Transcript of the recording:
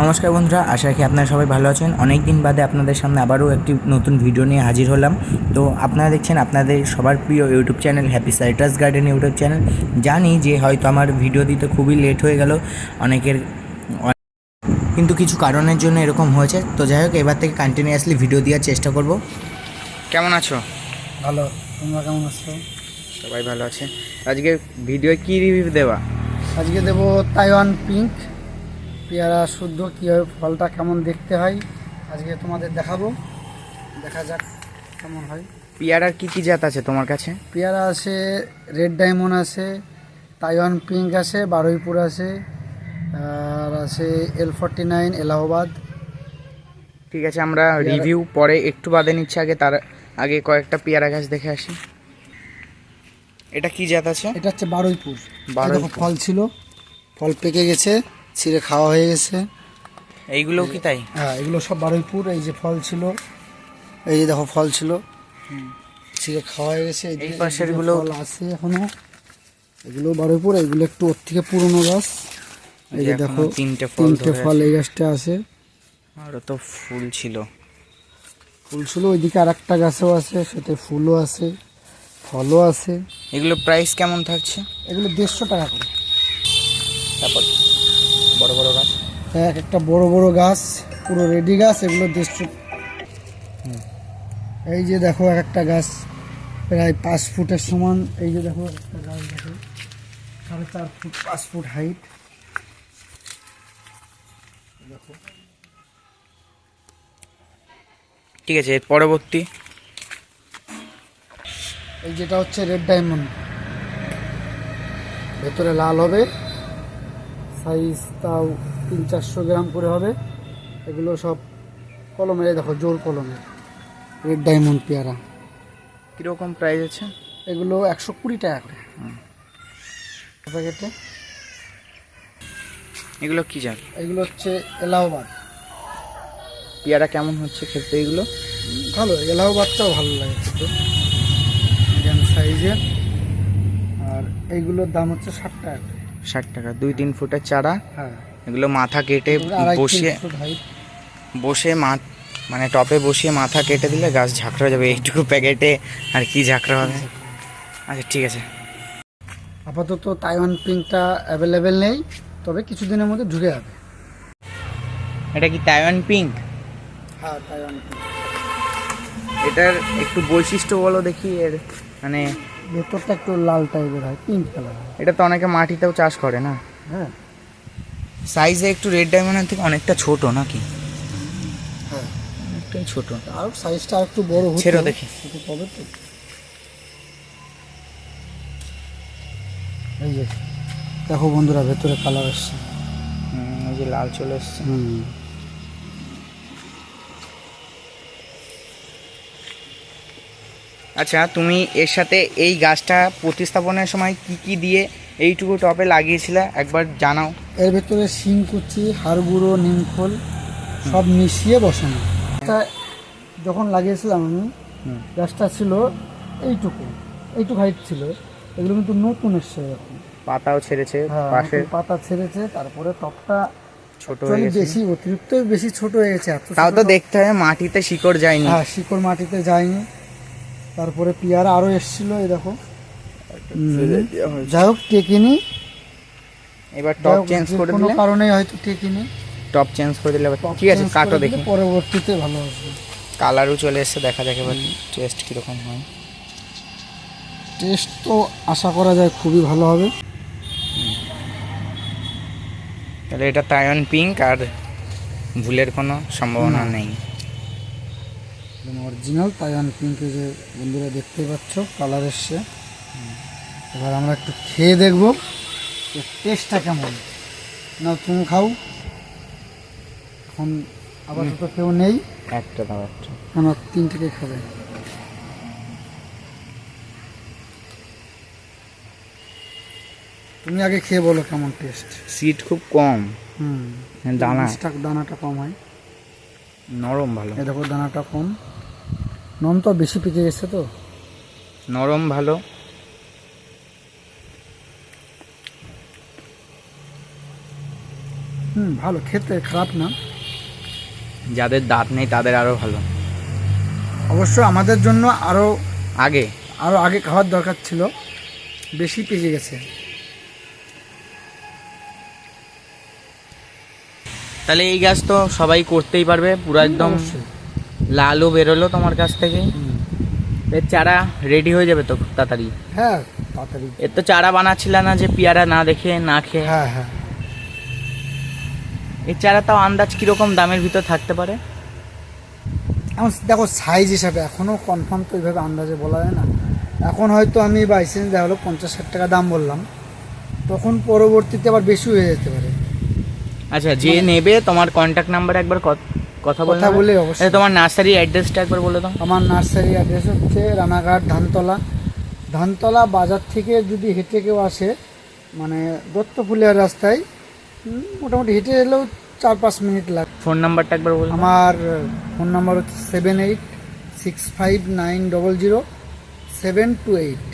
নমস্কার বন্ধুরা, আশা রাখি আপনারা সবাই ভালো আছেন। অনেক দিন বাদে আপনাদের সামনে আবারও একটি নতুন ভিডিও নিয়ে হাজির হলাম। তো আপনারা দেখছেন আপনাদের সবার প্রিয় YouTube channel happy citrus garden YouTube channel. জানি যে হয়তো আমার ভিডিও দিতে খুবই লেট হয়ে গেল অনেকের, কিন্তু কিছু কারণের জন্য এরকম হয়েছে। তো যাই হোক, এবার থেকে কন্টিনিউয়াসলি ভিডিও দেওয়ার চেষ্টা করব। কেমন আছো? ভালো। তোমরা কেমন আছো? সবাই ভালো আছে। আজকে ভিডিও কি রিভিউ দেওয়া? আজকে দেব তাইওয়ান পিঙ্ক পেয়ারা শুদ্ধ, কীভাবে ফলটা কেমন দেখতে হয় আজকে তোমাদের দেখাবো। দেখা যাক কেমন হয়। পেয়ারার কি কি জাত আছে তোমার কাছে? পেয়ারা আছে, রেড ডায়মন্ড আছে, তাইওয়ান পিঙ্ক আছে, বারুইপুর আছে, আর আছে L49 এলাহাবাদ। ঠিক আছে, আমরা রিভিউ পরে একটু বাদে নিচ্ছি। তার আগে কয়েকটা পেয়ারা গাছ দেখে আসি। এটা কি জাত আছে? এটা হচ্ছে বারুইপুর। দেখো ফল ছিল, ফল পেকে গেছে, ছিঁড়ে খাওয়া হয়ে গেছে। এইগুলো কি তাই? হ্যাঁ, এগুলো সব বারুইপুর। এই যে ফল ছিল, এই যে দেখো ফল ছিল, ছিঁড়ে খাওয়া হয়ে গেছে। এই পাশের গুলো ফল আছে এখনো, এগুলো বারুইপুর। এগুলো একটু ওর থেকে পুরনো গাছ। এই যে দেখো তিনটে ফল এই গাছটা আছে। আরও তো ফুল ছিল। ওইদিকে আর একটা গাছও আছে, সেটা ফুলও আছে, ফলও আছে। এগুলো প্রাইস কেমন থাকছে? এগুলো 150 টাকা করে। তারপর বড় বড় গাছ, এক একটা বড় বড় গাছ, পুরো রেডি গাছ, এগুলো 150। এই যে দেখো এক একটা গাছ প্রায় 5 ফুটের সমান। এই যে দেখো একটা গাছ, দেখো 4.5 ফুট 5 ফুট হাইট। দেখো ঠিক আছে। এর পরবর্তী এই যেটা হচ্ছে রেড ডায়মন্ড, ভেতরে লাল হবে, সাইজ তাও 300-400 গ্রাম করে হবে। এগুলো সব কলমের, দেখো জোর কলমের রেড ডায়মন্ড পেয়ারা। কীরকম প্রাইস আছে? এগুলো 120 টাকা করে প্যাকেটে। এগুলো কি জাত? এগুলো হচ্ছে এলাহাবাদ। পেয়ারা কেমন হচ্ছে খেতে? এগুলো ভালো, এলাহাবাদটাও ভালো লাগে খেতে, মিডিয়াম সাইজের। আর এইগুলোর দাম হচ্ছে 60 টাকা করে। 60 টাকা। 2-3 ফুটের চারা। হ্যাঁ, এগুলো মাথা কেটে বসে মানে টপে বসিয়ে মাথা কেটে দিলে গাছ ঝাঁকড়া যাবে। এইটুকু প্যাকেটে আর কি ঝাঁকড়া হবে? আচ্ছা ঠিক আছে। আপাতত তাইওয়ান পিঙ্কটা অ্যাভেলেবেল নেই, তবে কিছুদিনের মধ্যে ঢুকে যাবে। এটা কি তাইওয়ান পিঙ্ক? হ্যাঁ, তাইওয়ান পিঙ্ক। এটার একটু বৈশিষ্ট্য বলো দেখি। এর মানে ভেতরটা একটু লাল টাইপের হয়, পিঙ্ক কালার। এটা তো অনেকে মাটিতেও চাষ করে না? হ্যাঁ। সাইজে একটু রেড ডায়মন্ডের থেকে অনেকটা ছোট নাকি? হ্যাঁ, অনেকটাই ছোট। আর সাইজটা একটু বড় হচ্ছে। ছেড়ো দেখি। তবে তো এই যে দেখো বন্ধুরা, ভেতরে কালার আসছে। এই যে লাল চলে এসছে। আচ্ছা, তুমি এর সাথে এই গাছটা প্রতিস্থাপনের সময় কি কি দিয়ে এইটুকু টপে লাগিয়েছিলে একবার জানাও। এর ভেতরে শিংকুচি, হাড়গুঁড়ো, নিমখোল সব মিশিয়ে বসানো। এটা যখন লাগিয়েছিলাম আমি, গাছটা ছিল এইটুকু হাইট ছিল। এগুলো কিন্তু নতুন এসছে এখন, পাতাও ছেড়েছে, পাশে পাতা ছেড়েছে। তারপরে টপটা ছোট হয়ে গেছে, বেশি অতিরিক্ত বেশি ছোট হয়ে গেছে। তাও তো দেখতে হবে মাটিতে শিকড় যায়নি। হ্যাঁ, শিকড় মাটিতে যায়নি। তারপরে পেয়ারা আরো এসেছিল, এই দেখো। যাই হোক, টেকিনি। এবার টপ চেঞ্জ করে দিলে, কোনো কারণে হয়তো টেকিনি, টপ চেঞ্জ করে দিলে ঠিক আছে। কাটো দেখি, পরবর্তীতে ভালো আসবে। কালারও চলে এসছে, দেখা যাক এবার টেস্ট কীরকম হয়। টেস্ট তো আশা করা যায় খুবই ভালো হবে। তাহলে এটা তাইওয়ান পিঙ্ক, আর ভুলের কোনো সম্ভাবনা নেই। অরিজিনাল তাইওয়ান পিঙ্কে যে বন্ধুরা দেখতে পাচ্ছ কালার এসছে। এবার আমরা একটু খেয়ে দেখবো টেস্টটা কেমন। না তুমি খাও, এখন আপাতত কেউ নেই। একটা দাও, একটা। আমার 3 থেকে খাবে। তুমি আগে খেয়ে বলো কেমন টেস্ট। সিড খুব কম, দানাটা কম হয়, নরম ভালো। এই দেখো দানাটা কম, নরম তো বেশি পেকে গেছে, তো নরম ভালো। ভালো খেতে, খারাপ না। যাদের দাঁত নেই তাদের আরও ভালো। অবশ্য আমাদের জন্য আরও আগে আগে খাওয়ার দরকার ছিল, বেশি পেকে গেছে। তাহলে এই গাছ তো সবাই করতেই পারবে, পুরো একদম অবশ্যই। লালও বেরোলো তোমার কাছ থেকে। এর চারা রেডি হয়ে যাবে তো খুব তাড়াতাড়ি? হ্যাঁ, তাড়াতাড়ি। এর তো চারা বানাচ্ছিল না যে পেয়ারা না দেখে না খেয়ে। হ্যাঁ হ্যাঁ। এই চারা তাও আন্দাজ কিরকম দামের ভিতর থাকতে পারে? এখন দেখো সাইজ হিসাবে এখনও কনফার্ম তো এইভাবে আন্দাজে বলা যায় না। এখন হয়তো আমি বাইসেন্স দেখা হলো 50-60 টাকা দাম বললাম, তখন পরবর্তীতে আবার বেশি হয়ে যেতে পারে। আচ্ছা, যে নেবে তোমার কন্ট্যাক্ট নাম্বার একবার কথা বলে অবশ্যই। তোমার নার্সারি অ্যাড্রেসটা একবার বলে দাও। আমার নার্সারি অ্যাড্রেস হচ্ছে রানাঘাট ধানতলা বাজার থেকে যদি হেঁটে কেউ আসে, মানে দত্তফুলিয়ার রাস্তায়, মোটামুটি হেঁটে এলেও 4-5 মিনিট লাগে। ফোন নাম্বারটা একবার বলে দাও। আমার ফোন নাম্বার হচ্ছে 7865900728।